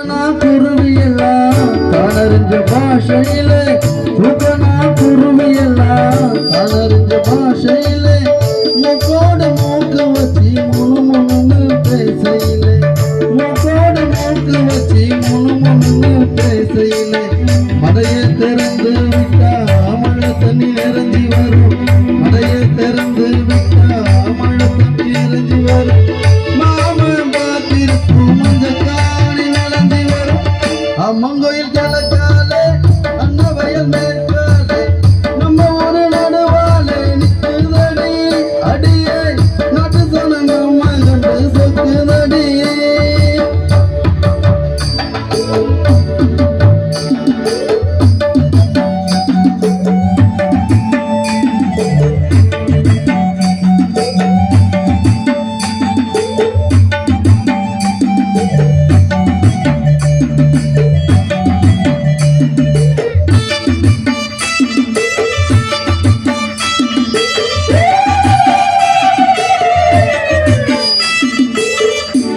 குருவியெல்லாம் தானறிஞ்ச பாஷையிலே தூக்கனா குருவியெல்லாம் தானறிஞ்ச பாஷையிலே மூக்கோட மூக்கு வச்சு முணுமுணுன்னு பேசையிலே மூக்கோட மூக்கு வச்சு முணுமுணுன்னு பேசையிலே மதையை திறந்து விட்டா மழை தண்ணி நிறைஞ்சி வரும் மதையை திறந்து விட்டா மழை தண்ணி நிறைஞ்சி வரும் அம்மங்கோயில் கிழக்காலே அன்னவயல் மேற்காலே நம்ம ஒரு நடுவாலே நிற்குதடி அடியே நாட்டு சனங்க மகண்டு சொக்குதடி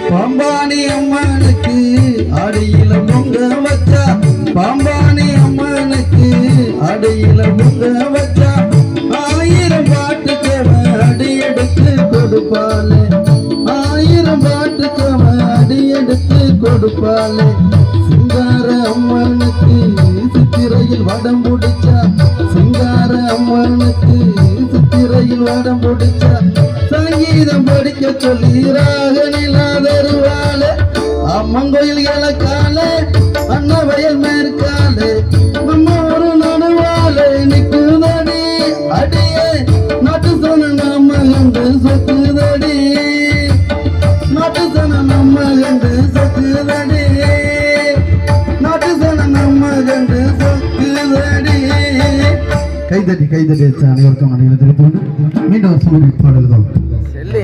பாம்பானி அம்மனுக்கு அடியில பொங்க வச்சா பாம்பானி அம்மனுக்கு அடியில பொங்க வச்சா 1000 பாட்டுக்கு அடி எடுத்து கொடுப்பாளே 1000 பாட்டுக்கு அடி எடுத்து கொடுப்பாளே சிங்கார அம்மனுக்கு சித்திரையில் வடம் பிடிச்சா சிங்கார அம்மனுக்கு சித்திரையில் வடம் பிடிச்சா சங்கீதம் படிக்க சொல்லி ராகனிலாதருவாளே அம்மங்கோயில் கிழக்காலே அன்னவயல் மேற்காலே நம்ம ஒரு நடுவாலே நிக்குதடி அடியே நாட்டு சன நம்ம கண்டு சொக்குதடி நாட்டு சன நம்ம கண்டு சொக்குதடி நாட்டு சன நம்ம கண்டு சொக்குதடி கைதடி அனைவருக்கும் அனைவரும் மீண்டும் பாடல்கள்